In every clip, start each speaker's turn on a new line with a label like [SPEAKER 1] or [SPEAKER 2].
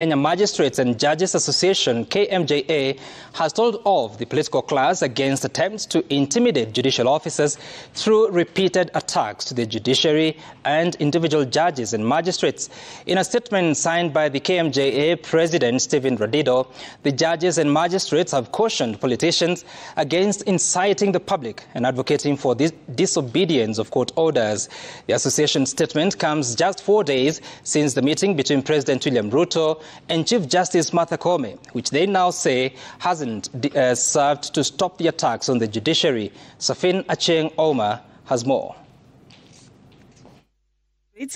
[SPEAKER 1] Kenya Magistrates and Judges Association, KMJA, has told off the political class against attempts to intimidate judicial officers through repeated attacks to the judiciary and individual judges and magistrates. In a statement signed by the KMJA President Stephen Radido, the judges and magistrates have cautioned politicians against inciting the public and advocating for the disobedience of court orders. The association statement comes just 4 days since the meeting between President William Ruto and Chief Justice Martha Koome, which they now say hasn't served to stop the attacks on the judiciary. Safin Acheng Oma has more.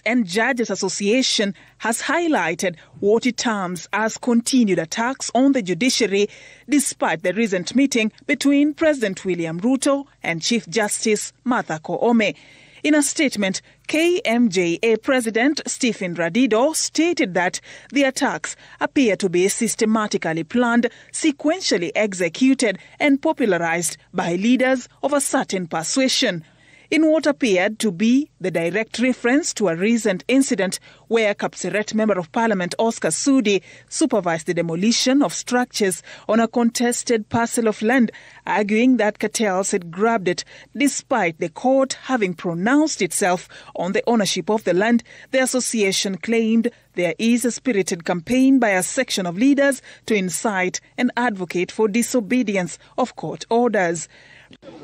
[SPEAKER 2] And Judges Association has highlighted what it terms as continued attacks on the judiciary despite the recent meeting between President William Ruto and Chief Justice Martha Koome. In a statement, KMJA President Stephen Radido stated that the attacks appear to be systematically planned, sequentially executed and popularized by leaders of a certain persuasion. In what appeared to be the direct reference to a recent incident where Kapseret Member of Parliament Oscar Sudi supervised the demolition of structures on a contested parcel of land, arguing that cartels had grabbed it despite the court having pronounced itself on the ownership of the land. The association claimed there is a spirited campaign by a section of leaders to incite and advocate for disobedience of court orders.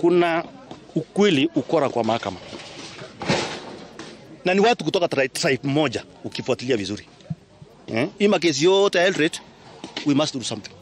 [SPEAKER 3] Kuna ukweli ukora kwa mahakama. Na ni watu kutoka tribe moja ukifuatilia vizuri. Hii makesi yote Eldoret, we must do something.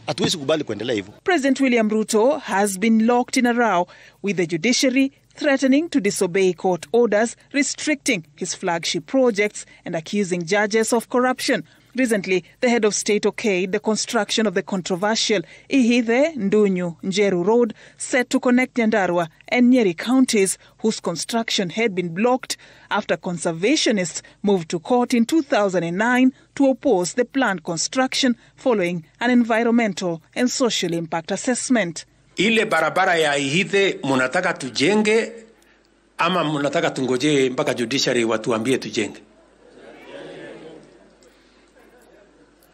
[SPEAKER 3] Hatuwezi kubali kuendelea hivyo. President
[SPEAKER 2] William Ruto has been locked in a row with the judiciary, threatening to disobey court orders, restricting his flagship projects and accusing judges of corruption. Recently, the head of state okayed the construction of the controversial Ihithe Ndunyu Njeru Road, set to connect Nyandarua and Nyeri counties, whose construction had been blocked after conservationists moved to court in 2009 to oppose the planned construction following an environmental and social impact assessment.
[SPEAKER 4] Ile barabara ya Ihithe munataka tujenge ama munataka tungoje mpaka judiciary watuambie tujenge?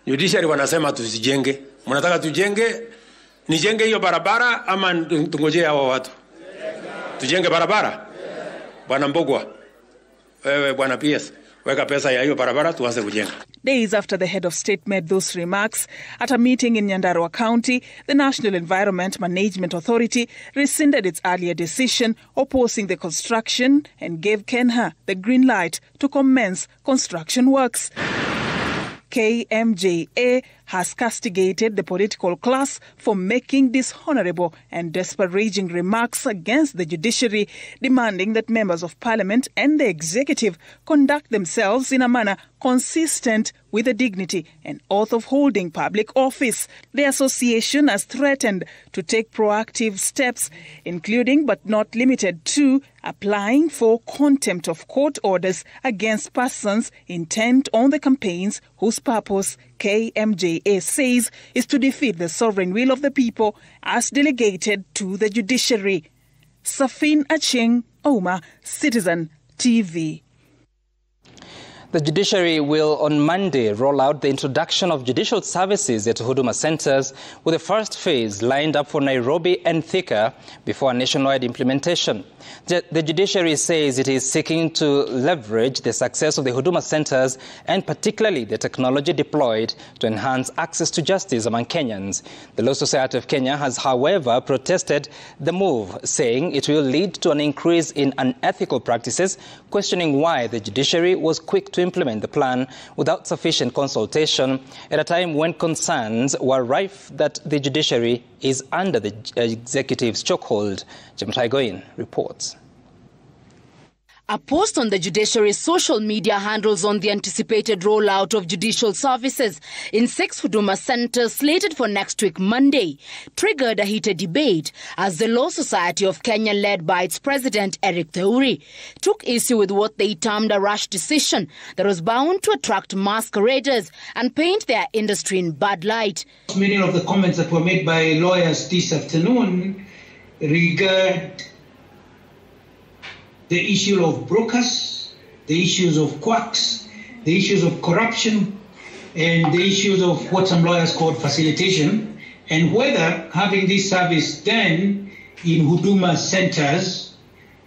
[SPEAKER 4] Judiciary wanasema tusijenge. Mnataka tujenge, nijenge hiyo barabara ama tungoje hawa watu? Tujenge barabara? Bwana Mbogwa, wewe bwana PS, weka pesa ya hiyo barabara tuanze kujenga.
[SPEAKER 2] Days after the head of state made those remarks at a meeting in Nyandarua County, the National Environment Management Authority rescinded its earlier decision opposing the construction and gave KENHA the green light to commence construction works. KMJA has castigated the political class for making dishonorable and disparaging remarks against the judiciary, demanding that members of parliament and the executive conduct themselves in a manner consistent with the dignity and oath of holding public office. The association has threatened to take proactive steps, including but not limited to applying for contempt of court orders against persons intent on the campaigns whose purpose KMJA says is to defeat the sovereign will of the people as delegated to the judiciary. Safin Acheng Oma, Citizen TV.
[SPEAKER 1] The judiciary will on Monday roll out the introduction of judicial services at Huduma centers, with the first phase lined up for Nairobi and Thika before a nationwide implementation. The judiciary says it is seeking to leverage the success of the Huduma centers and particularly the technology deployed to enhance access to justice among Kenyans. The Law Society of Kenya has, however, protested the move, saying it will lead to an increase in unethical practices, questioning why the judiciary was quick to implement the plan without sufficient consultation at a time when concerns were rife that the judiciary is under the executive's chokehold. Jemtai Goin reports.
[SPEAKER 5] A post on the judiciary's social media handles on the anticipated rollout of judicial services in 6 Huduma centers slated for next week Monday triggered a heated debate as the Law Society of Kenya, led by its president Eric Theuri, took issue with what they termed a rash decision that was bound to attract masqueraders and paint their industry in bad light.
[SPEAKER 6] Many of the comments that were made by lawyers this afternoon regard the issue of brokers, the issues of quacks, the issues of corruption, and the issues of what some lawyers call facilitation, and whether having this service done in Huduma centers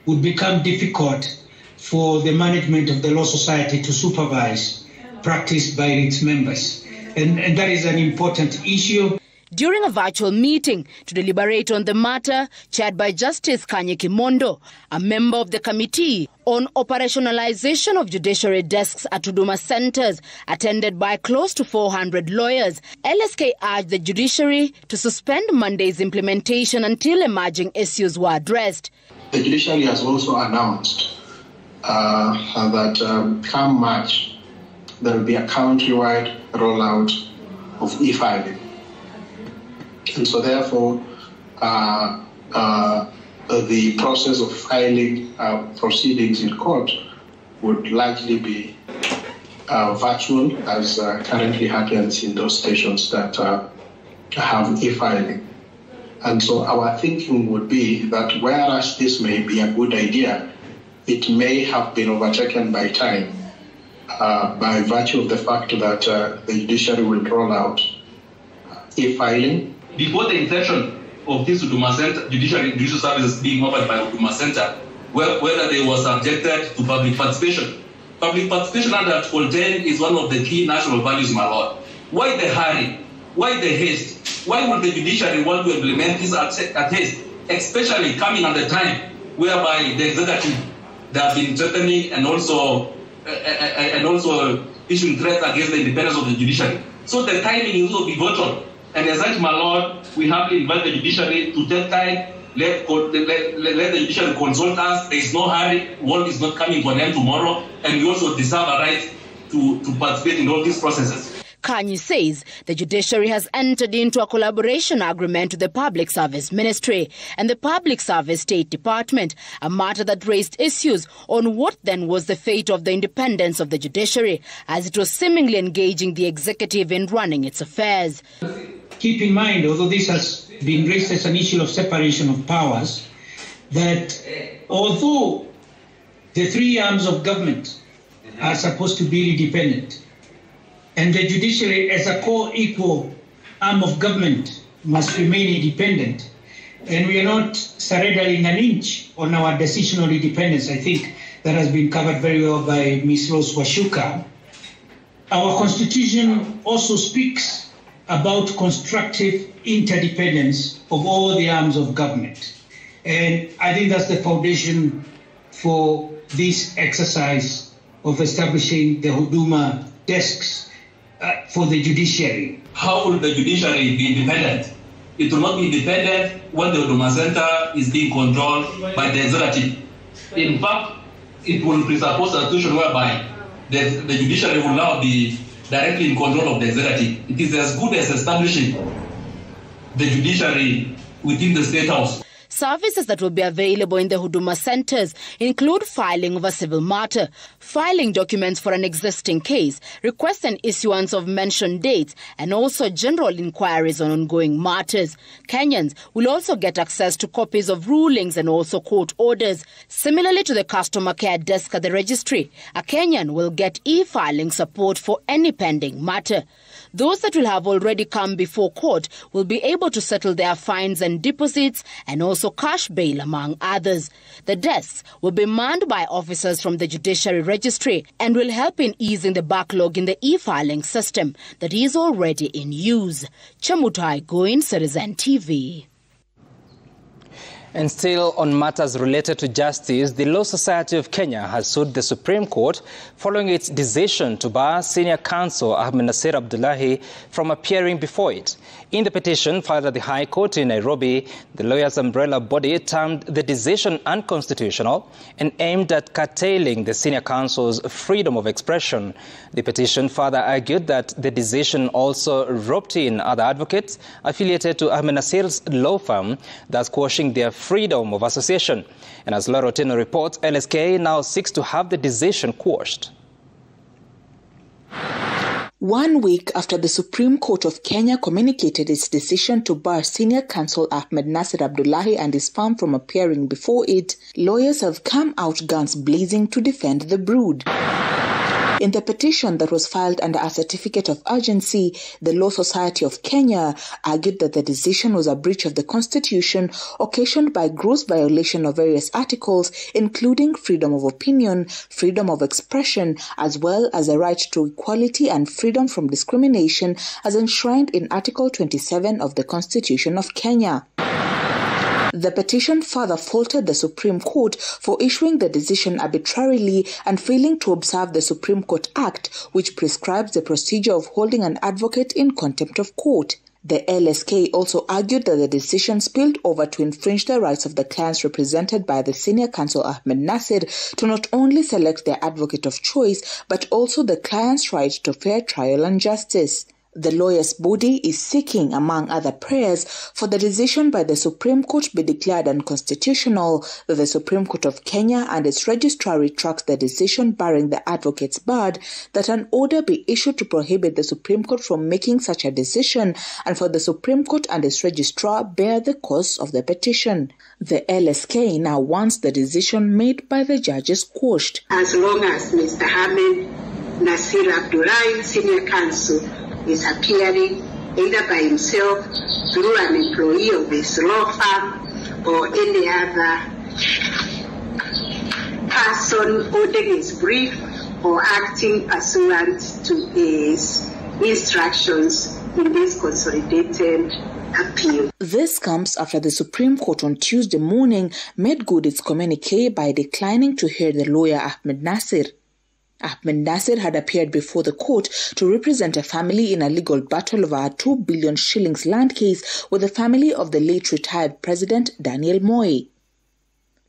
[SPEAKER 6] would become difficult for the management of the Law Society to supervise practice by its members. And that is an important issue.
[SPEAKER 5] During a virtual meeting to deliberate on the matter, chaired by Justice Kicc Kimondo, a member of the Committee on Operationalization of Judiciary Desks at Huduma Centers, attended by close to 400 lawyers, LSK urged the judiciary to suspend Monday's implementation until emerging issues were addressed.
[SPEAKER 7] The judiciary has also announced that come March, there will be a countrywide rollout of e-filing. And so therefore, the process of filing proceedings in court would largely be virtual, as currently happens in those stations that have e-filing. And so our thinking would be that whereas this may be a good idea, it may have been overtaken by time by virtue of the fact that the judiciary will roll out e-filing.
[SPEAKER 8] Before the inception of this Huduma Center, judicial services being offered by Huduma Center, whether they were subjected to public participation. Public participation under Article 10 is one of the key national values, my lord. Why the hurry? Why the haste? Why would the judiciary want to implement this at haste, especially coming at the time whereby the executive, they have been threatening and also issuing threats against the independence of the judiciary? So the timing will be vital. And as such, my lord, we humbly invite the judiciary to take time, let the judiciary consult us. There is no hurry. World is not coming to an end tomorrow. And we also deserve a right to participate in all these processes.
[SPEAKER 5] Kicc says the judiciary has entered into a collaboration agreement with the Public Service Ministry and the Public Service State Department, a matter that raised issues on what then was the fate of the independence of the judiciary, as it was seemingly engaging the executive in running its affairs.
[SPEAKER 6] Keep in mind, although this has been raised as an issue of separation of powers, that although the three arms of government are supposed to be independent, and the judiciary as a co-equal arm of government must remain independent, and we are not surrendering an inch on our decisional independence. I think that has been covered very well by Ms. Rose Washuka. Our constitution also speaks about constructive interdependence of all the arms of government. And I think that's the foundation for this exercise of establishing the Huduma desks for the judiciary.
[SPEAKER 8] How will the judiciary be independent? It will not be independent when the Huduma Center is being controlled by the executive. In fact, it will presuppose a situation whereby the judiciary will now be directly in control of the executive. It is as good as establishing the judiciary within the State House.
[SPEAKER 5] Services that will be available in the Huduma centers include filing of a civil matter, filing documents for an existing case, request and issuance of mentioned dates, and also general inquiries on ongoing matters. Kenyans will also get access to copies of rulings and also court orders. Similarly to the customer care desk at the registry, a Kenyan will get e-filing support for any pending matter. Those that will have already come before court will be able to settle their fines and deposits and also cash bail, among others. The desks will be manned by officers from the Judiciary Registry and will help in easing the backlog in the e-filing system that is already in use. Chemutai Goin, Citizen TV.
[SPEAKER 1] And still on matters related to justice, the Law Society of Kenya has sued the Supreme Court following its decision to bar senior counsel Ahmed Nasir Abdullahi from appearing before it. In the petition filed at the High Court in Nairobi, the lawyers' umbrella body termed the decision unconstitutional and aimed at curtailing the senior counsel's freedom of expression. The petition further argued that the decision also roped in other advocates affiliated to Ahmed Nasir's law firm, thus quashing their freedom of association. And as Laura Otieno reports, LSK now seeks to have the decision quashed.
[SPEAKER 9] 1 week after the Supreme Court of Kenya communicated its decision to bar senior counsel Ahmed Nasir Abdullahi and his firm from appearing before it, lawyers have come out guns blazing to defend the brood. In the petition that was filed under a certificate of urgency, the Law Society of Kenya argued that the decision was a breach of the Constitution occasioned by gross violation of various articles, including freedom of opinion, freedom of expression, as well as the right to equality and freedom from discrimination as enshrined in Article 27 of the Constitution of Kenya. The petition further faulted the Supreme Court for issuing the decision arbitrarily and failing to observe the Supreme Court Act, which prescribes the procedure of holding an advocate in contempt of court. The LSK also argued that the decision spilled over to infringe the rights of the clients represented by the senior counsel Ahmed Nasir to not only select their advocate of choice, but also the client's right to fair trial and justice. The lawyers' body is seeking, among other prayers, for the decision by the Supreme Court be declared unconstitutional, that the Supreme Court of Kenya and its registrar retracts the decision barring the advocates barred, that an order be issued to prohibit the Supreme Court from making such a decision, and for the Supreme Court and its registrar bear the cost of the petition. The LSK now wants the decision made by the judges quashed.
[SPEAKER 10] As long as Mr. Ahmed Nasir Abdullahi, senior counsel, is appearing either by himself, through an employee of his law firm, or any other person holding his brief or acting pursuant to his instructions in this consolidated appeal.
[SPEAKER 9] This comes after the Supreme Court on Tuesday morning made good its communique by declining to hear the lawyer Ahmed Nasir. Ahmed Nasir had appeared before the court to represent a family in a legal battle over a 2 billion shillings land case with the family of the late retired President Daniel Moi.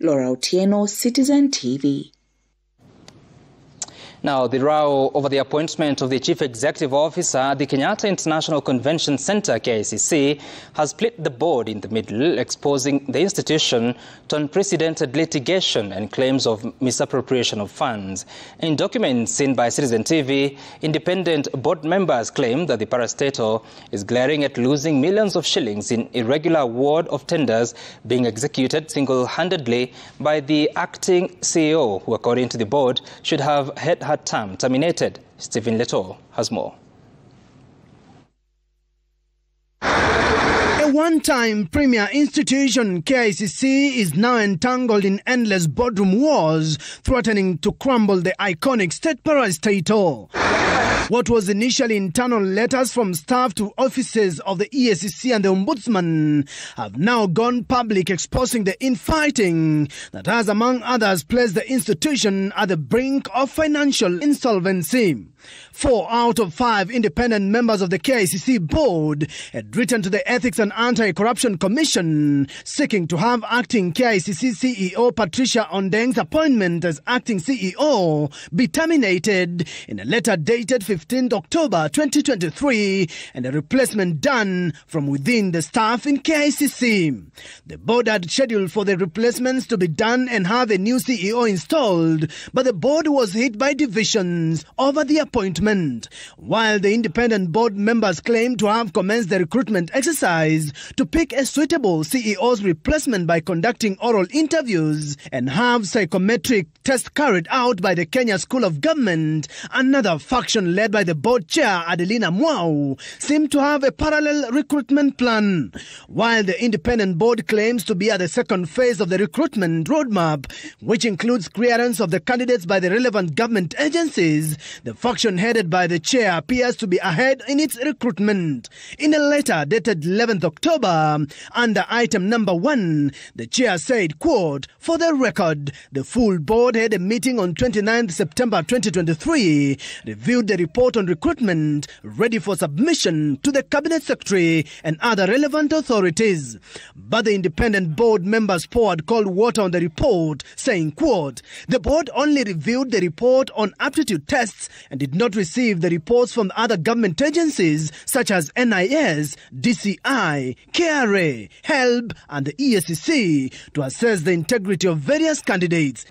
[SPEAKER 9] Laura Otieno, Citizen TV.
[SPEAKER 1] Now, the row over the appointment of the Chief Executive Officer at the Kenyatta International Convention Center, KICC, has split the board in the middle, exposing the institution to unprecedented litigation and claims of misappropriation of funds. In documents seen by Citizen TV, independent board members claim that the parastatal is glaring at losing millions of shillings in irregular award of tenders being executed single-handedly by the acting CEO, who, according to the board, should have had her term terminated. Stephen Leto has more.
[SPEAKER 11] A one-time premier institution, KICC, is now entangled in endless boardroom wars, threatening to crumble the iconic state parastatal. What was initially internal letters from staff to offices of the EACC and the Ombudsman have now gone public, exposing the infighting that has, among others, placed the institution at the brink of financial insolvency. 4 out of 5 independent members of the KICC board had written to the Ethics and Anti-Corruption Commission seeking to have acting KICC CEO Patricia Ondeng's appointment as acting CEO be terminated in a letter dated 15th October 2023 and a replacement done from within the staff in KICC. The board had scheduled for the replacements to be done and have a new CEO installed, but the board was hit by divisions over the appointment. While the independent board members claim to have commenced the recruitment exercise to pick a suitable CEO's replacement by conducting oral interviews and have psychometric tests carried out by the Kenya School of Government, another faction led by the board chair Adelina Mwau seem to have a parallel recruitment plan. While the independent board claims to be at the second phase of the recruitment roadmap, which includes clearance of the candidates by the relevant government agencies, the faction headed by the chair appears to be ahead in its recruitment. In a letter dated 11th October, under item number 1, the chair said, quote, "For the record, the full board had a meeting on 29th September 2023, reviewed the report on recruitment, ready for submission to the Cabinet Secretary and other relevant authorities." But the independent board members poured cold water on the report, saying, quote, "The board only reviewed the report on aptitude tests and did not receive the reports from other government agencies such as NIS, DCI, KRA, HELB and the EACC to assess the integrity of various candidates."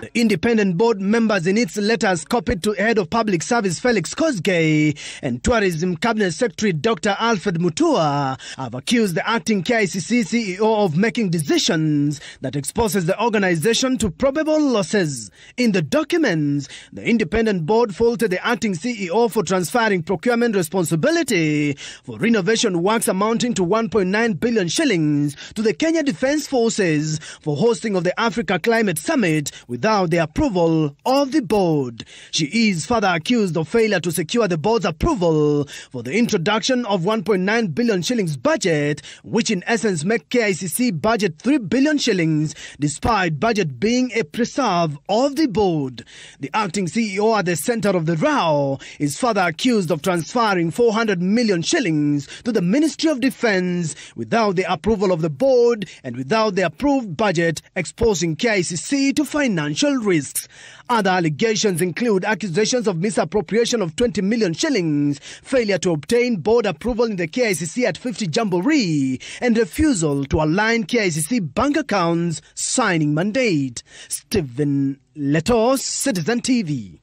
[SPEAKER 11] The The independent board members in its letters copied to Head of Public Service Felix Kosgei and Tourism Cabinet Secretary Dr. Alfred Mutua have accused the acting KICC CEO of making decisions that exposes the organization to probable losses. In the documents, the independent board faulted the acting CEO for transferring procurement responsibility for renovation works amounting to 1.9 billion shillings to the Kenya Defence Forces for hosting of the Africa Climate Summit without the approval of the board. She is further accused of failure to secure the board's approval for the introduction of 1.9 billion shillings budget, which in essence make KICC budget 3 billion shillings, despite budget being a preserve of the board. The acting CEO at the center of the row is further accused of transferring 400 million shillings to the Ministry of Defence without the approval of the board and without the approved budget, exposing KICC to financial risks. Other allegations include accusations of misappropriation of 20 million shillings, failure to obtain board approval in the KICC at 50 Jamboree, and refusal to align KICC bank accounts signing mandate. Stephen Letos, Citizen TV.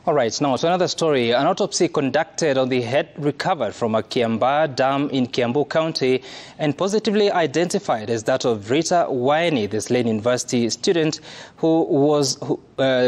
[SPEAKER 1] All right, now to another story. An autopsy conducted on the head recovered from a Kiambaa dam in Kiambu County and positively identified as that of Rita Waini, the slain university student who was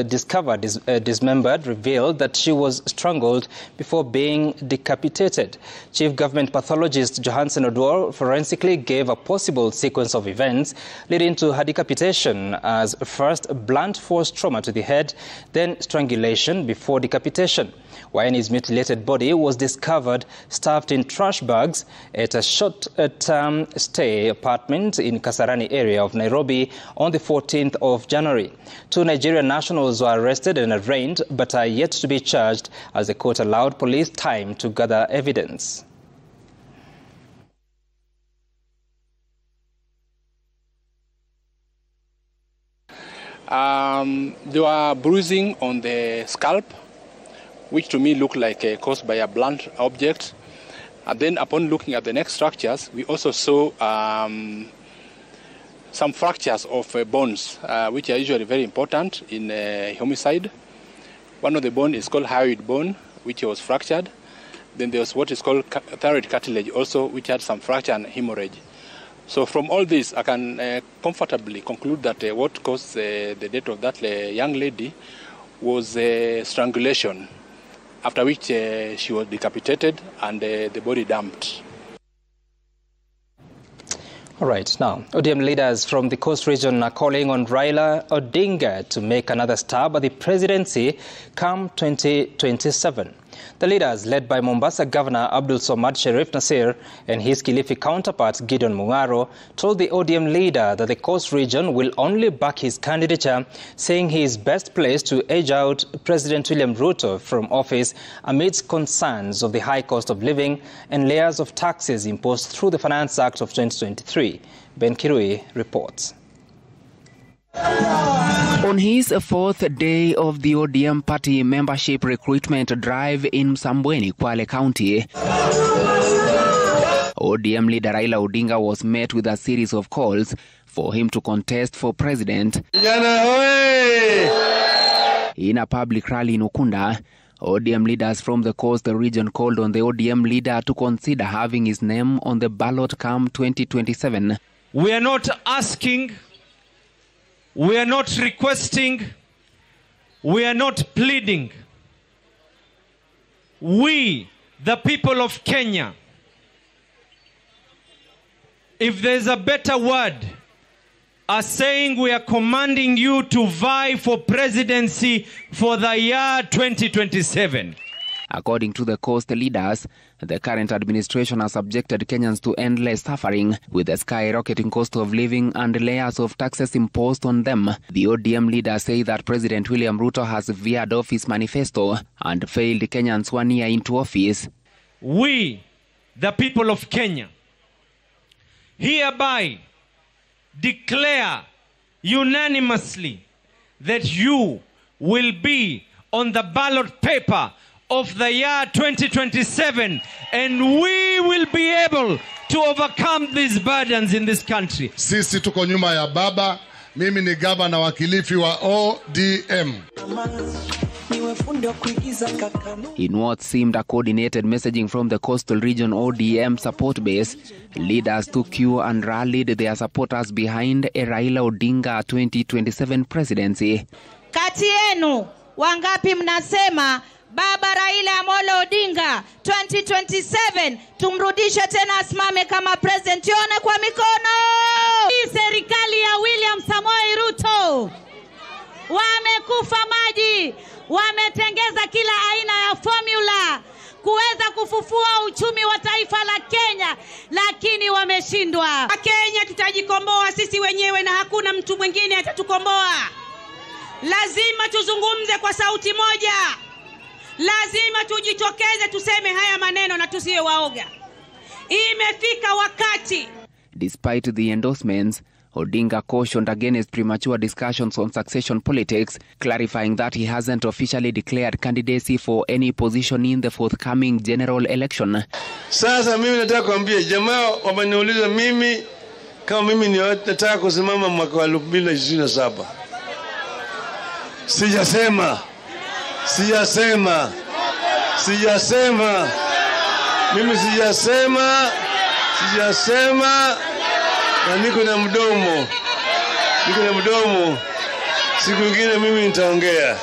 [SPEAKER 1] discovered dismembered, revealed that she was strangled before being decapitated. Chief Government Pathologist Johansen Odwor forensically gave a possible sequence of events leading to her decapitation as first blunt force trauma to the head, then strangulation before decapitation. Waini's mutilated body was discovered stuffed in trash bags at a short-term stay apartment in Kasarani area of Nairobi on the 14th of January. 2 Nigerian nationals were arrested and arraigned but are yet to be charged as the court allowed police time to gather evidence.
[SPEAKER 12] There were bruising on the scalp, which to me looked like caused by a blunt object. And then upon looking at the neck structures, we also saw some fractures of bones, which are usually very important in homicide. One of the bone is called hyoid bone, which was fractured. Then there was what is called thyroid cartilage also, which had some fracture and hemorrhage. So from all this, I can comfortably conclude that what caused the death of that young lady was strangulation, after which she was decapitated and the body dumped.
[SPEAKER 1] All right, now, ODM leaders from the Coast region are calling on Raila Odinga to make another stab at the presidency come 2027. The leaders, led by Mombasa Governor Abdul Somad Sharif Nasir and his Kilifi counterpart Gideon Mungaro, told the ODM leader that the Coast region will only back his candidature, saying he is best placed to edge out President William Ruto from office amidst concerns of the high cost of living and layers of taxes imposed through the Finance Act of 2023. Ben Kirui reports.
[SPEAKER 13] On his fourth day of the ODM party membership recruitment drive in Msambweni, Kwale County, ODM leader Raila Odinga was met with a series of calls for him to contest for president. In a public rally in Ukunda, ODM leaders from the Coast region called on the ODM leader to consider having his name on the ballot come 2027.
[SPEAKER 14] We are not asking, we are not requesting, we are not pleading. We, the people of Kenya, if there's a better word, are saying we are commanding you to vie for presidency for the year 2027.
[SPEAKER 13] According to the Coast leaders, the current administration has subjected Kenyans to endless suffering with the skyrocketing cost of living and layers of taxes imposed on them. The ODM leaders say that President William Ruto has veered off his manifesto and failed Kenyans 1 year into office.
[SPEAKER 14] We, the people of Kenya, hereby declare unanimously that you will be on the ballot paper of the year 2027, and we will be able to overcome these burdens in this country.
[SPEAKER 15] Sisi tuko nyuma ya baba Mimi ni gavana wa Kilifi wa ODM.
[SPEAKER 13] In what seemed a coordinated messaging from the coastal region ODM support base, leaders took cue and rallied their supporters behind a Raila Odinga 2027 presidency.
[SPEAKER 16] Kati yenu, wangapi mnasema Baba Raila Amolo Odinga 2027 tumrudishe tena asimame kama president? Yone kwa mikono. Hii serikali ya William Samoei Ruto wamekufa maji, wametengeza kila aina ya formula kuweza kufufua uchumi wa taifa la Kenya, lakini wameshindwa. Kenya tutajikomboa sisi wenyewe na hakuna mtu mwingine atatukomboa. Lazima tuzungumze kwa sauti moja. Lazima tujitokeze tuseme haya maneno na tusiwe waoga. Imefika wakati.
[SPEAKER 13] Despite the endorsements, Odinga cautioned against premature discussions on succession politics, clarifying that he hasn't officially declared candidacy for any position in the forthcoming general election.
[SPEAKER 17] Sasa mimi nataka kuambia jamaa wameniuliza mimi kama mimi ni nataka kusimama mwaka wa 2027. Sijasema. Mimi sijasema. Na niko na mdomo. Siku nyingine mimi nitaongea.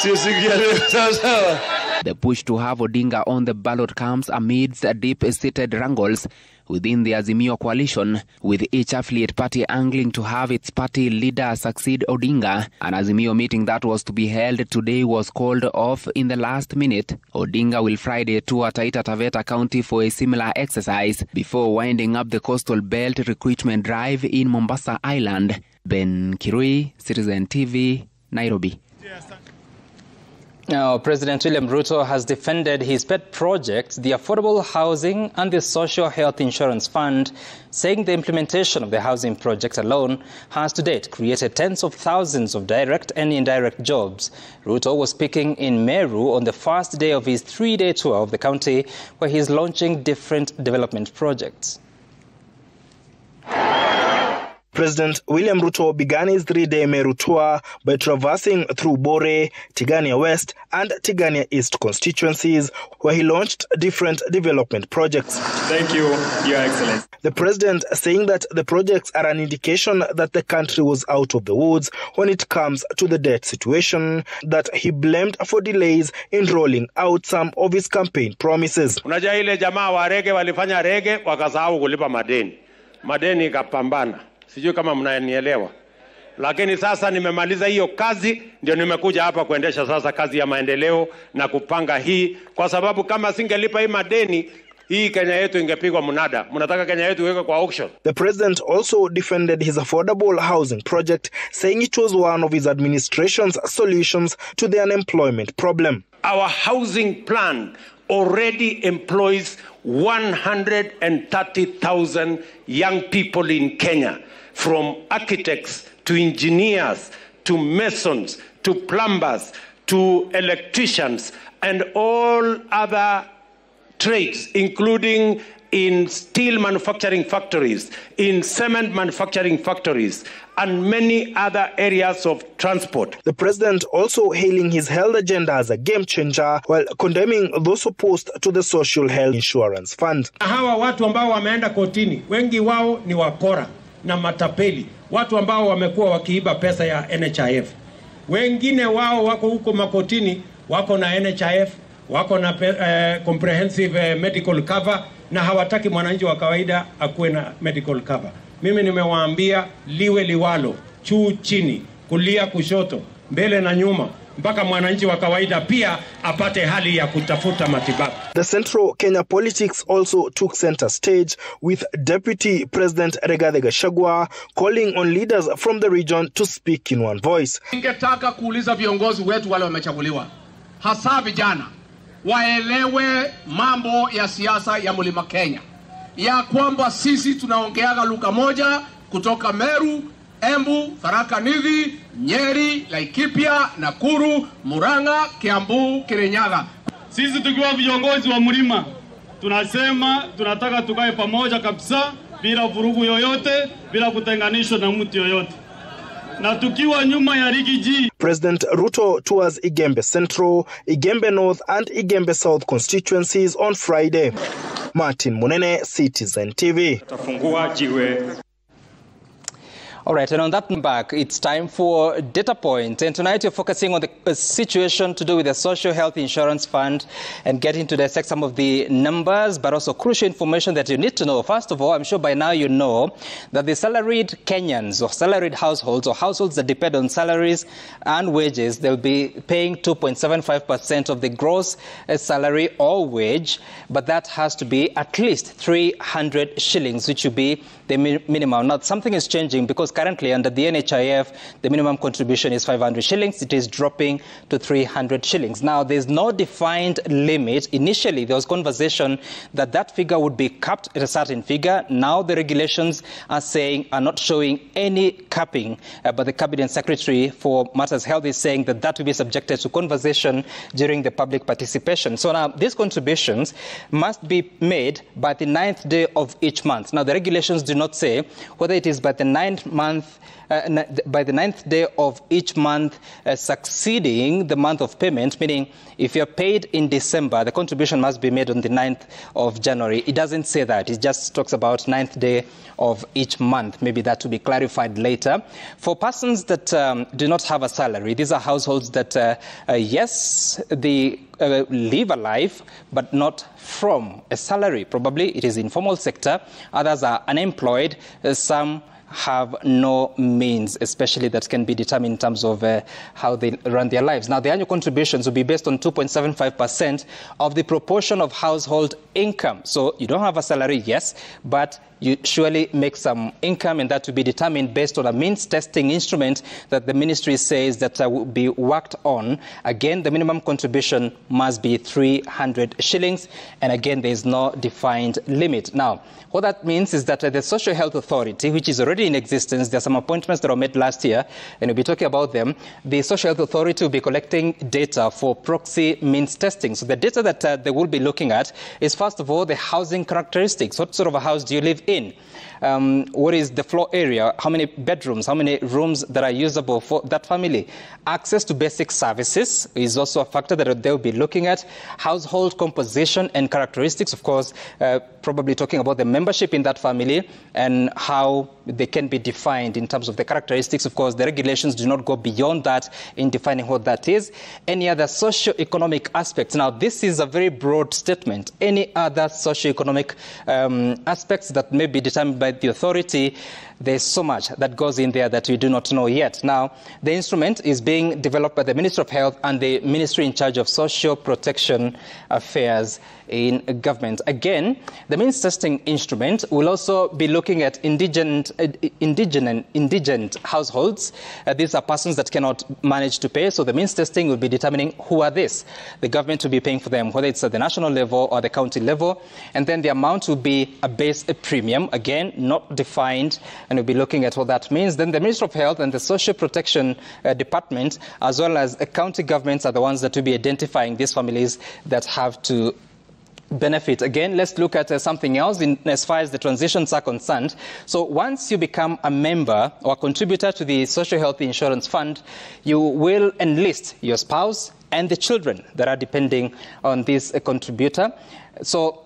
[SPEAKER 17] Sio sikia leo sawa.
[SPEAKER 13] The push to have Odinga on the ballot comes amidst deep-seated wrangles within the Azimio coalition, with each affiliate party angling to have its party leader succeed Odinga. An Azimio meeting that was to be held today was called off in the last minute. Odinga will Friday tour Taita Taveta County for a similar exercise before winding up the coastal belt recruitment drive in Mombasa Island. Ben Kirui, Citizen TV, Nairobi.
[SPEAKER 1] Now, President William Ruto has defended his pet projects, the Affordable Housing and the Social Health Insurance Fund, saying the implementation of the housing projects alone has to date created tens of thousands of direct and indirect jobs. Ruto was speaking in Meru on the first day of his 3-day tour of the county, where he is launching different development projects.
[SPEAKER 18] President William Ruto began his 3-day Meru tour by traversing through Bore, Tigania West and Tigania East constituencies, where he launched different development projects.
[SPEAKER 19] Thank you, Your Excellency.
[SPEAKER 18] The president saying that the projects are an indication that the country was out of the woods when it comes to the debt situation that he blamed for delays in rolling out some of his campaign promises.
[SPEAKER 4] Unajua ile jamaa wa rege walifanya rege wakasahau kulipa madeni. Madeni ikapambana. Sijui kama mnanielewa. Lakini sasa nimemaliza hiyo kazi, ndio nimekuja hapa kuendesha sasa kazi ya maendeleo na kupanga hii, kwa sababu kama singelipa hii madeni, hii Kenya yetu ingepigwa mnada. Mnataka Kenya yetu iweke kwa auction.
[SPEAKER 18] The president also defended his affordable housing project, saying it was one of his administration's solutions to the unemployment problem.
[SPEAKER 4] Our housing plan already employs 130,000 young people in Kenya, from architects to engineers to masons to plumbers to electricians and all other trades, including in steel manufacturing factories, in cement manufacturing factories, and many other areas of transport.
[SPEAKER 18] The president also hailing his health agenda as a game changer, while condemning those opposed to the Social Health Insurance Fund.
[SPEAKER 4] Hawa watu ambao wameenda kotini, wengi wao ni wakora na matapeli, watu ambao wamekuwa wakiiba pesa ya NHIF. Wengine wao wako huko makotini, wako na NHIF, wako na comprehensive medical cover, na hawataki mwananchi wa kawaida akuwe na medical cover. Mimi nimewaambia liwe liwalo, juu chini, kulia kushoto, mbele na nyuma, mpaka mwananchi wa kawaida pia apate hali ya kutafuta matibabu.
[SPEAKER 18] The Central Kenya politics also took center stage, with Deputy President Rigathi Gachagua calling on leaders from the region to speak in one voice.
[SPEAKER 20] Ningetaka kuuliza viongozi wetu wale wamechaguliwa, hasa vijana, waelewe mambo ya siasa ya Mlima Kenya, ya kwamba sisi tunaongeaga lugha moja kutoka Meru, Embu, Tharaka Nithi, Nyeri, Laikipia, Nakuru, Murang'a, Kiambu, Kirinyaga.
[SPEAKER 21] Sisi tukiwa viongozi wa mlima tunasema tunataka tukae pamoja kabisa, bila vurugu yoyote, bila kutenganishwa na mtu yoyote. na tukiwa nyuma ya Rigi G.
[SPEAKER 18] President Ruto tours Igembe Central, Igembe North and Igembe South constituencies on Friday. Martin Munene, Citizen TV.
[SPEAKER 19] Tafungua jiwe.
[SPEAKER 1] All right, and on that back, it's time for Data Point. And tonight we're focusing on the situation to do with the Social Health Insurance Fund and getting to dissect some of the numbers, but also crucial information that you need to know. First of all, I'm sure by now you know that the salaried Kenyans or salaried households or households that depend on salaries and wages, they'll be paying 2.75% of the gross salary or wage, but that has to be at least 300 shillings, which will be the minimum. Now, something is changing because currently under the NHIF, the minimum contribution is 500 shillings. It is dropping to 300 shillings. Now, there's no defined limit. Initially, there was conversation that that figure would be capped at a certain figure. Now, the regulations are not showing any capping, but the Cabinet Secretary for Matters Health is saying that that will be subjected to conversation during the public participation. So now, these contributions must be made by the 9th day of each month. Now, the regulations do not say whether it is by the 9th day of each month succeeding the month of payment, meaning if you're paid in December, the contribution must be made on the 9th of January. It doesn't say that. It just talks about 9th day of each month. Maybe that will be clarified later. For persons that do not have a salary, these are households that, yes, they live a life, but not from a salary. Probably it is informal sector. Others are unemployed. Some have no means, especially that can be determined in terms of how they run their lives. Now, the annual contributions will be based on 2.75% of the proportion of household income. So you don't have a salary, yes, but you surely make some income, and that will be determined based on a means testing instrument that the ministry says that will be worked on. Again, the minimum contribution must be 300 shillings, and again, there is no defined limit. Now, what that means is that the Social Health Authority, which is already in existence, there are some appointments that were made last year, and we'll be talking about them. The Social Health Authority will be collecting data for proxy means testing. So the data that they will be looking at is, first of all, the housing characteristics. What sort of a house do you live in? What is the floor area? How many bedrooms? How many rooms that are usable for that family? Access to basic services is also a factor that they'll be looking at. Household composition and characteristics, of course, probably talking about the membership in that family and how they can be defined in terms of the characteristics. Of course, the regulations do not go beyond that in defining what that is. Any other socio-economic aspects. Now, this is a very broad statement. Any other socio-economic aspects that may be determined by the authority, there's so much that goes in there that we do not know yet. Now, the instrument is being developed by the Ministry of Health and the Ministry in charge of Social Protection Affairs in government. Again, the means testing instrument will also be looking at indigent households. These are persons that cannot manage to pay, so the means testing will be determining who are these. The government will be paying for them, whether it's at the national level or the county level, and then the amount will be a base premium, again, not defined, and we'll be looking at what that means. Then the Ministry of Health and the Social Protection Department, as well as county governments, are the ones that will be identifying these families that have to benefit. Again, let's look at something else as far as the transitions are concerned. So once you become a member or a contributor to the Social Health Insurance Fund, you will enlist your spouse and the children that are depending on this contributor. So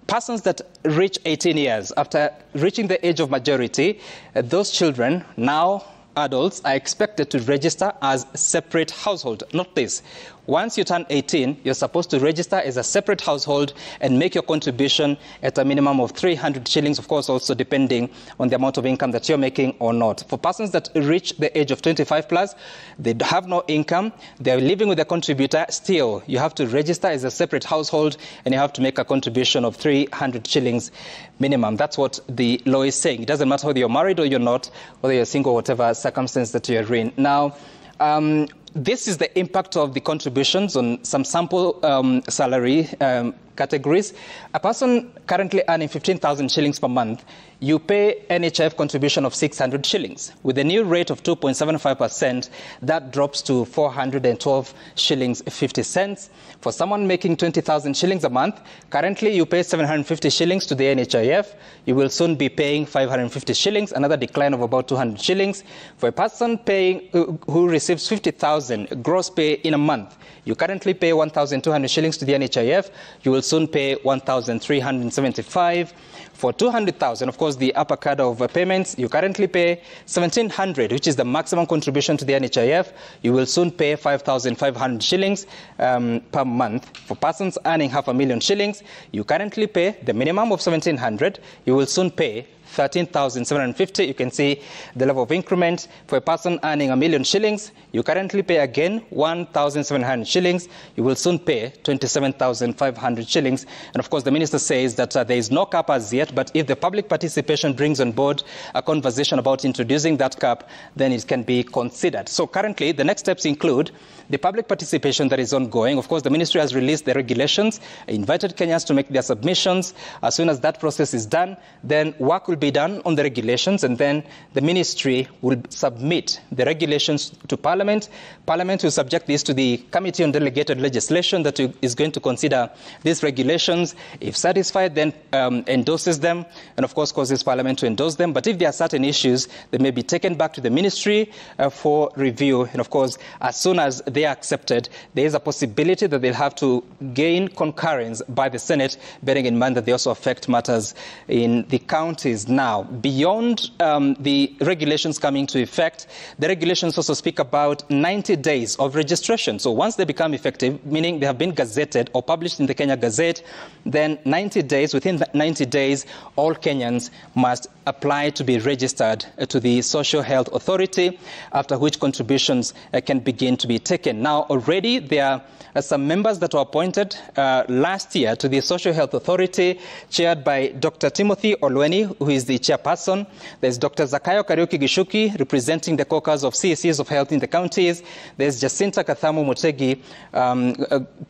[SPEAKER 1] persons that reach 18 years, after reaching the age of majority, those children, now adults, are expected to register as separate household. Note this. Once you turn 18, you're supposed to register as a separate household and make your contribution at a minimum of 300 shillings, of course, also depending on the amount of income that you're making or not. For persons that reach the age of 25 plus, they have no income, they're living with a contributor, still, you have to register as a separate household and you have to make a contribution of 300 shillings minimum. That's what the law is saying. It doesn't matter whether you're married or you're not, whether you're single, whatever circumstance that you're in. Now, this is the impact of the contributions on some sample salary categories. A person currently earning 15,000 shillings per month, you pay NHIF contribution of 600 shillings. With the new rate of 2.75%, that drops to 412 shillings 50 cents. For someone making 20,000 shillings a month, currently you pay 750 shillings to the NHIF. You will soon be paying 550 shillings, another decline of about 200 shillings. For a person paying who receives 50,000 gross pay in a month, you currently pay 1,200 shillings to the NHIF. You will soon pay 1,375. For 200,000, of course, the upper cadre of payments, you currently pay 1,700, which is the maximum contribution to the NHIF. You will soon pay 5,500 shillings per month. For persons earning 500,000 shillings, you currently pay the minimum of 1,700. You will soon pay 13,750. You can see the level of increment. For a person earning 1,000,000 shillings, you currently pay again 1,700 shillings. You will soon pay 27,500 shillings. And of course, the minister says that there is no cap as yet, but if the public participation brings on board a conversation about introducing that cap, then it can be considered. So currently, the next steps include the public participation that is ongoing. Of course, the ministry has released the regulations, invited Kenyans to make their submissions. As soon as that process is done, then work will be done on the regulations, and then the ministry will submit the regulations to Parliament. Parliament will subject this to the Committee on Delegated Legislation that is going to consider these regulations. If satisfied, then endorses them, and of course causes Parliament to endorse them. But if there are certain issues, they may be taken back to the ministry for review. And of course, as soon as they are accepted, there is a possibility that they'll have to gain concurrence by the Senate, bearing in mind that they also affect matters in the counties. Now, beyond the regulations coming to effect, the regulations also speak about 90 days of registration. So once they become effective, meaning they have been gazetted or published in the Kenya Gazette, then 90 days, within 90 days, all Kenyans must apply to be registered to the Social Health Authority, after which contributions can begin to be taken. Now, already there are some members that were appointed last year to the Social Health Authority, chaired by Dr. Timothy Olweni, who is the chairperson. There's Dr. Zakayo Kariuki Gishuki, representing the caucus of CSCs of health in the counties. There's Jacinta Kathamu Mutegi,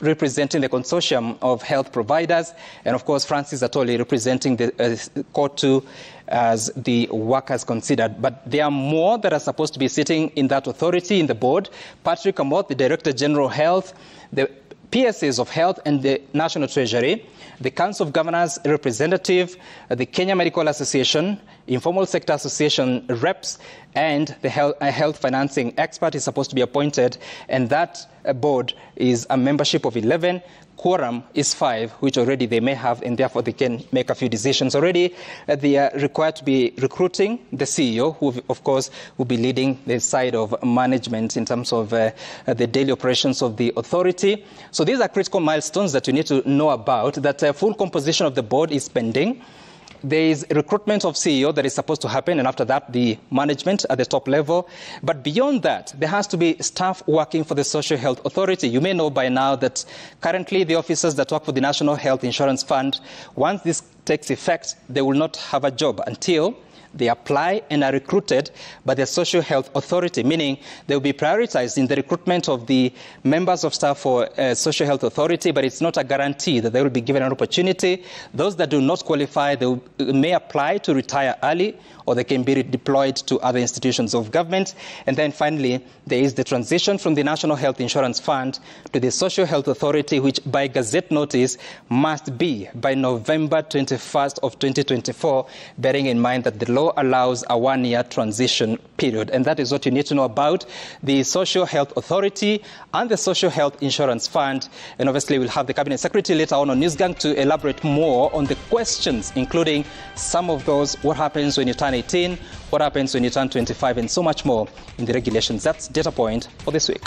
[SPEAKER 1] representing the consortium of health providers. And of course, Francis Atoli, representing the court too, as the workers considered. But there are more that are supposed to be sitting in that authority, in the board. Patrick Amoth, the Director General Health, the PSAs of Health and the National Treasury, the Council of Governors representative, the Kenya Medical Association, Informal Sector Association reps, and the health financing expert is supposed to be appointed, and that board is a membership of 11. Quorum is 5, which already they may have, and therefore they can make a few decisions already. They are required to be recruiting the CEO, who, of course, will be leading the side of management in terms of the daily operations of the authority. So these are critical milestones that you need to know about, that full composition of the board is pending. There is recruitment of CEO that is supposed to happen, and after that, the management at the top level. But beyond that, there has to be staff working for the Social Health Authority. You may know by now that currently the officers that work for the National Health Insurance Fund, once this takes effect, they will not have a job until they apply and are recruited by the Social Health Authority, meaning they will be prioritized in the recruitment of the members of staff for Social Health Authority, but it's not a guarantee that they will be given an opportunity. Those that do not qualify, they may apply to retire early, or they can be redeployed to other institutions of government. And then finally, there is the transition from the National Health Insurance Fund to the Social Health Authority, which by Gazette notice must be by November 21st of 2024, bearing in mind that the law allows a 1-year transition period. And that is what you need to know about the Social Health Authority and the Social Health Insurance Fund. And obviously, we'll have the Cabinet Secretary later on Newsgang to elaborate more on the questions, including some of those: what happens when you turn 18, what happens when you turn 25, and so much more in the regulations. That's Data Point for this week.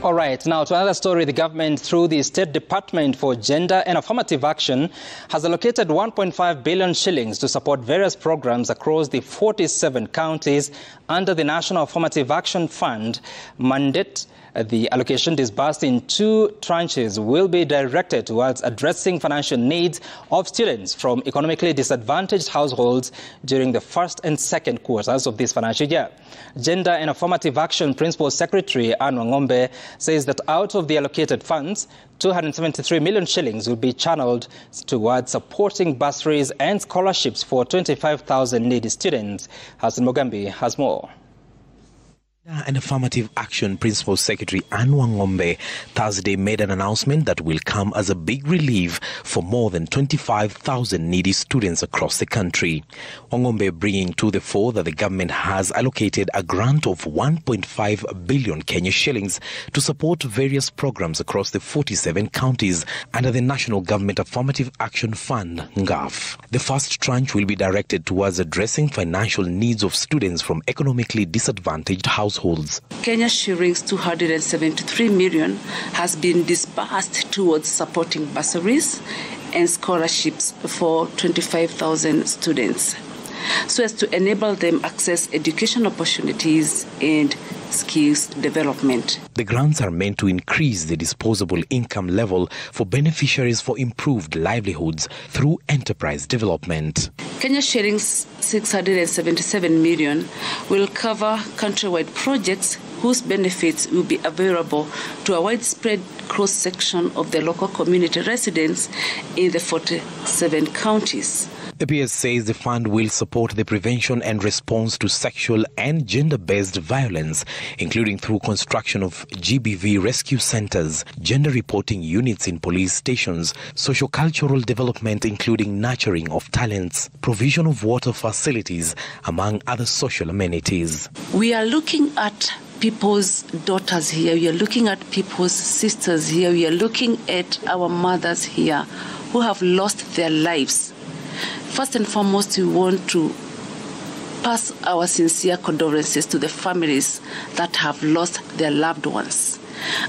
[SPEAKER 1] All right, now to another story. The government, through the State Department for Gender and Affirmative Action, has allocated 1.5 billion shillings to support various programs across the 47 counties under the National Affirmative Action Fund mandate. The allocation, disbursed in 2 tranches, will be directed towards addressing financial needs of students from economically disadvantaged households during the first and second quarters of this financial year. Gender and Affirmative Action Principal Secretary Anne Wangombe says that out of the allocated funds, 273 million shillings will be channeled towards supporting bursaries and scholarships for 25,000 needy students. Hassan Mugambi has more.
[SPEAKER 3] And Affirmative Action Principal Secretary Anne Wangombe Thursday made an announcement that will come as a big relief for more than 25,000 needy students across the country. Wangombe bringing to the fore that the government has allocated a grant of 1.5 billion Kenya shillings to support various programs across the 47 counties under the National Government Affirmative Action Fund, NGAF. The first tranche will be directed towards addressing financial needs of students from economically disadvantaged households.
[SPEAKER 22] Kenya shillings 273 million has been disbursed towards supporting bursaries and scholarships for 25,000 students, so as to enable them access education opportunities and skills development.
[SPEAKER 3] The grants are meant to increase the disposable income level for beneficiaries for improved livelihoods through enterprise development.
[SPEAKER 22] Kenya shillings 677 million will cover countrywide projects whose benefits will be available to a widespread cross-section of the local community residents in the 47 counties.
[SPEAKER 3] The PS says the fund will support the prevention and response to sexual and gender-based violence, including through construction of GBV rescue centers, gender reporting units in police stations, socio-cultural development including nurturing of talents, provision of water facilities, among other social amenities.
[SPEAKER 22] We are looking at people's daughters here, we are looking at people's sisters here, we are looking at our mothers here who have lost their lives. First and foremost, we want to pass our sincere condolences to the families that have lost their loved ones.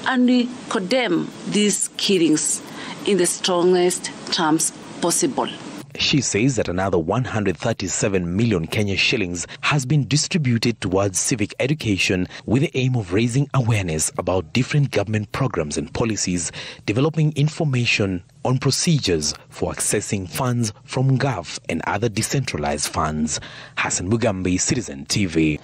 [SPEAKER 22] And we condemn these killings in the strongest terms possible.
[SPEAKER 3] She says that another 137 million Kenya shillings has been distributed towards civic education with the aim of raising awareness about different government programs and policies, developing information on procedures for accessing funds from GAF and other decentralized funds. Hassan Mugambi, Citizen TV.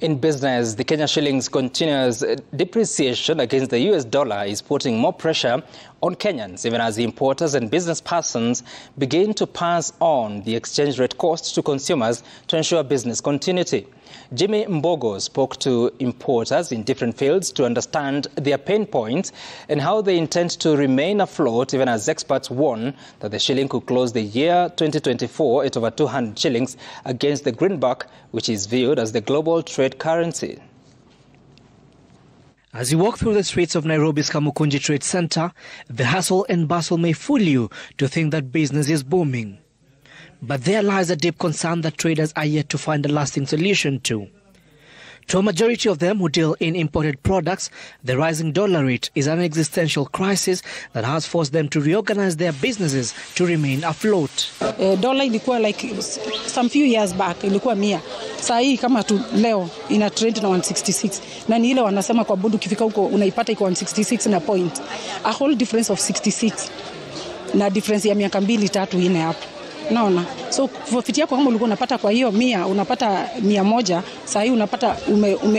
[SPEAKER 1] In business, the Kenya shilling's continuous depreciation against the US dollar is putting more pressure on Kenyans, even as the importers and business persons begin to pass on the exchange rate costs to consumers to ensure business continuity. Jimmy Mbogo spoke to importers in different fields to understand their pain points and how they intend to remain afloat, even as experts warn that the shilling could close the year 2024 at over 200 shillings against the greenback, which is viewed as the global trade currency.
[SPEAKER 23] As you walk through the streets of Nairobi's Kamukunji Trade Center, the hustle and bustle may fool you to think that business is booming. But there lies a deep concern that traders are yet to find a lasting solution to. To a majority of them who deal in imported products, the rising dollar rate is an existential crisis that has forced them to reorganize their businesses to remain afloat.
[SPEAKER 24] Dollar ilikuwa like some few years back ilikuwa 100. Saa hii kama tu leo ina trend na 166. Na ni ile wanasema kwa bodu ukifika huko unaipata iko 166 na point. A whole difference of 66. Na difference ya miaka 2, 3, 4 hapo. Naona. So profit yako kama ulikuwa unapata kwa hiyo 100, unapata 100, sasa hii unapata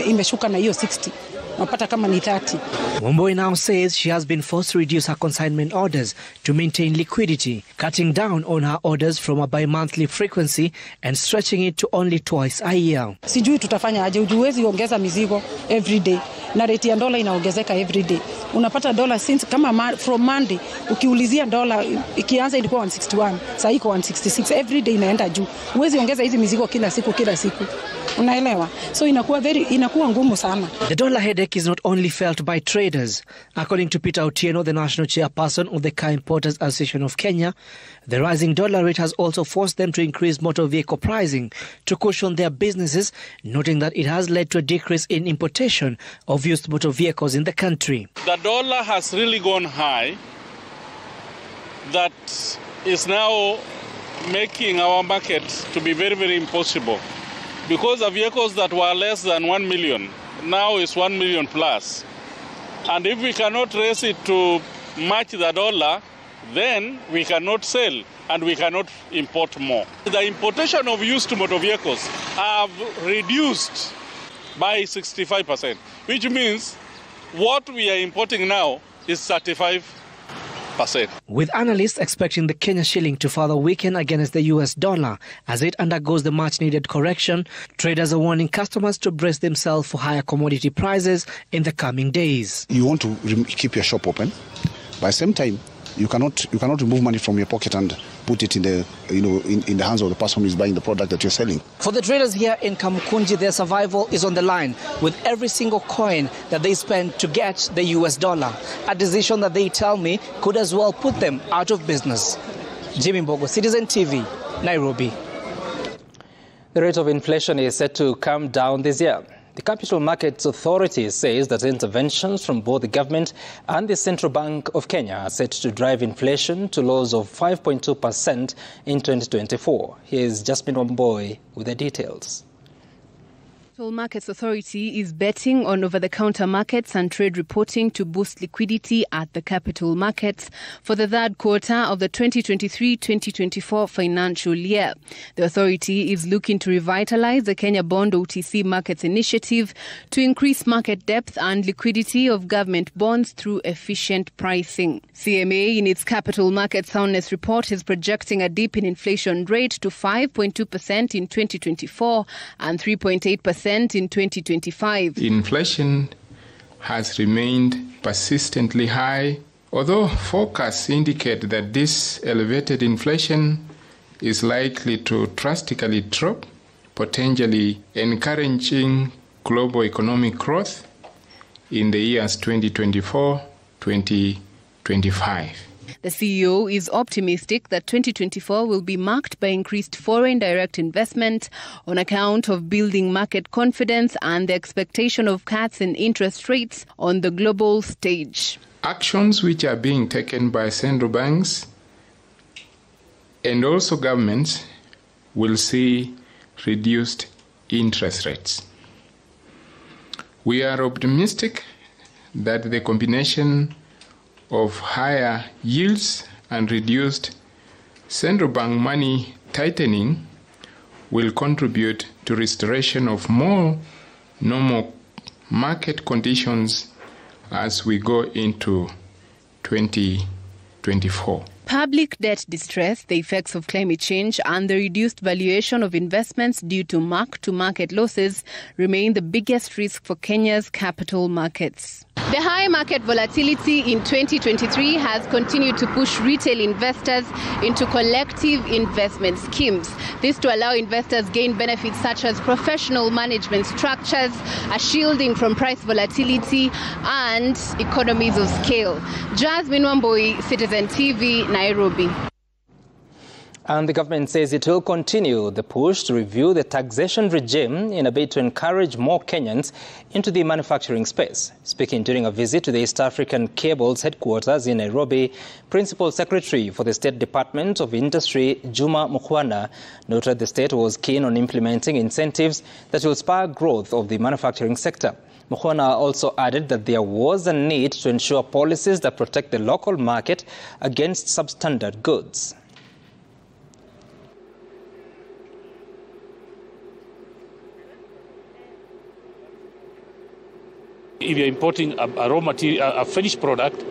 [SPEAKER 24] imeshuka na hiyo 60. Unapata kama ni 30.
[SPEAKER 23] Wamboi now says she has been forced to reduce her consignment orders to maintain liquidity, cutting down on her orders from a bi-monthly frequency and stretching it to only twice a year.
[SPEAKER 24] Sijui tutafanya aje, huwezi ongeza mizigo every day. Na rate ya dola inaongezeka every day. Unapata dola since kama from Monday ukiulizia dola ikianza ilikuwa 161, sasa iko 166, every day inaenda juu. Huwezi ongeza hizi mizigo kila siku. Unaelewa? So inakuwa ngumu sana.
[SPEAKER 23] The dollar headache is not only felt by traders. According to Peter Otieno, the national chairperson of the Car Importers Association of Kenya, the rising dollar rate has also forced them to increase motor vehicle pricing to cushion their businesses, noting that it has led to a decrease in importation of used motor vehicles in the country.
[SPEAKER 2] The dollar has really gone high. That is now making our market to be very, very impossible. Because the vehicles that were less than 1 million now is 1 million plus. And if we cannot raise it to match the dollar, then we cannot sell and we cannot import more. The importation of used motor vehicles have reduced by 65%, which means what we are importing now is 35%.
[SPEAKER 23] With analysts expecting the Kenya shilling to further weaken against the US dollar as it undergoes the much-needed correction, traders are warning customers to brace themselves for higher commodity prices in the coming days.
[SPEAKER 6] You want to keep your shop open, but at the same time, you cannot remove money from your pocket and put it in the hands of the person who is buying the product that you're selling.
[SPEAKER 23] For the traders here in Kamukunji, their survival is on the line with every single coin that they spend to get the US dollar. A decision that they tell me could as well put them out of business. Jimmy Mbogo, Citizen TV, Nairobi.
[SPEAKER 1] The rate of inflation is set to come down this year. The Capital Markets Authority says that interventions from both the government and the Central Bank of Kenya are set to drive inflation to lows of 5.2% in 2024. Here's Jasmine Wamboy with the details.
[SPEAKER 7] The Capital Markets Authority is betting on over-the-counter markets and trade reporting to boost liquidity at the capital markets for the third quarter of the 2023-2024 financial year. The authority is looking to revitalize the Kenya Bond OTC Markets Initiative to increase market depth and liquidity of government bonds through efficient pricing. CMA, in its Capital Market Soundness Report, is projecting a dip in inflation rate to 5.2% in 2024 and 3.8% in 2025.
[SPEAKER 8] Inflation has remained persistently high, although forecasts indicate that this elevated inflation is likely to drastically drop, potentially encouraging global economic growth in the years 2024-2025.
[SPEAKER 7] The CEO is optimistic that 2024 will be marked by increased foreign direct investment on account of building market confidence and the expectation of cuts in interest rates on the global stage.
[SPEAKER 8] Actions which are being taken by central banks and also governments will see reduced interest rates. We are optimistic that the combination of higher yields and reduced central bank money tightening will contribute to restoration of more normal market conditions as we go into 2024.
[SPEAKER 7] Public debt distress, the effects of climate change, and the reduced valuation of investments due to mark-to-market losses remain the biggest risk for Kenya's capital markets. The high market volatility in 2023 has continued to push retail investors into collective investment schemes. This to allow investors gain benefits such as professional management structures, a shielding from price volatility, and economies of scale. Jasmine Wamboi, Citizen TV, Nairobi.
[SPEAKER 1] And the government says it will continue the push to review the taxation regime in a bid to encourage more Kenyans into the manufacturing space. Speaking during a visit to the East African Cable's headquarters in Nairobi, Principal Secretary for the State Department of Industry, Juma Mukhwana, noted the state was keen on implementing incentives that will spur growth of the manufacturing sector. Mukhwana also added that there was a need to ensure policies that protect the local market against substandard goods.
[SPEAKER 25] If you're importing a raw material, a finished product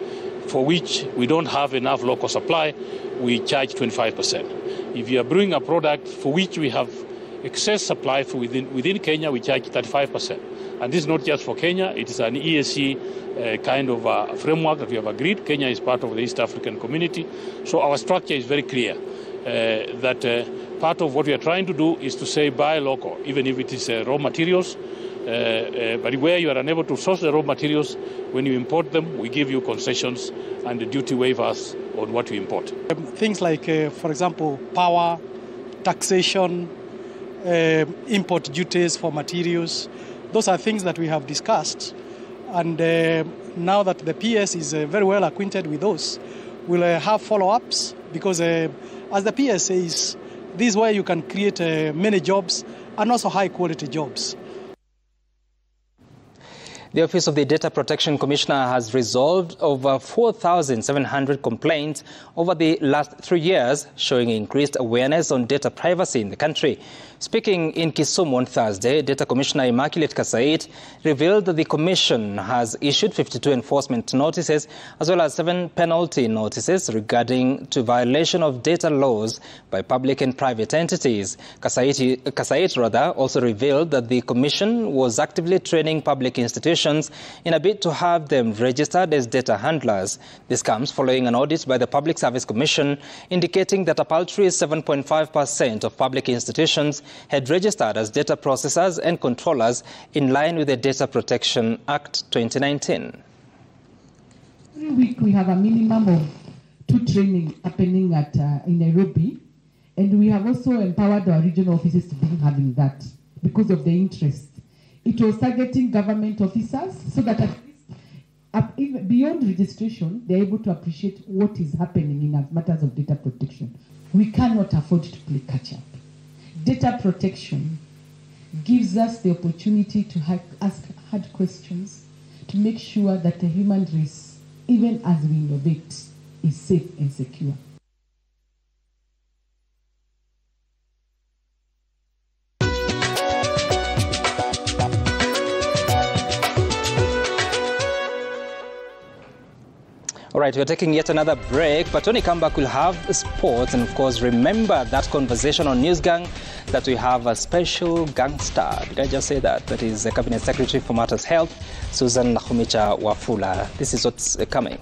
[SPEAKER 25] for which we don't have enough local supply, we charge 25%. If you are bringing a product for which we have excess supply within Kenya, we charge 35%. And this is not just for Kenya, it is an ESC kind of framework that we have agreed. Kenya is part of the East African community. So our structure is very clear that part of what we are trying to do is to say buy local, even if it is raw materials. But where you are unable to source the raw materials, when you import them, we give you concessions and the duty waivers on what you import.
[SPEAKER 5] Things like, for example, power, taxation, import duties for materials. Those are things that we have discussed. And now that the PS is very well acquainted with those, we'll have follow-ups because as the PS says, this is where you can create many jobs and also high-quality jobs.
[SPEAKER 1] The Office of the Data Protection Commissioner has resolved over 4,700 complaints over the last 3 years, showing increased awareness on data privacy in the country. Speaking in Kisumu on Thursday, Data Commissioner Immaculate Kasait revealed that the Commission has issued 52 enforcement notices as well as 7 penalty notices regarding to violation of data laws by public and private entities. Kasait also revealed that the Commission was actively training public institutions in a bid to have them registered as data handlers. This comes following an audit by the Public Service Commission indicating that a paltry 7.5% of public institutions had registered as data processors and controllers in line with the Data Protection Act 2019.
[SPEAKER 9] Every week we have a minimum of 2 trainings happening at in Nairobi, and we have also empowered our regional offices to be having that because of the interest. It was targeting government officers so that at least beyond registration, they're able to appreciate what is happening in matters of data protection. We cannot afford to play catch-up. Data protection gives us the opportunity to ask hard questions to make sure that the human race, even as we innovate, is safe and secure.
[SPEAKER 1] All right, we're taking yet another break, but when we come back, we'll have sports. And of course, remember that conversation on News Gang that we have a special gangster. Did I just say that? That is the Cabinet Secretary for Matters Health, Susan Nakhumicha Wafula. This is what's coming.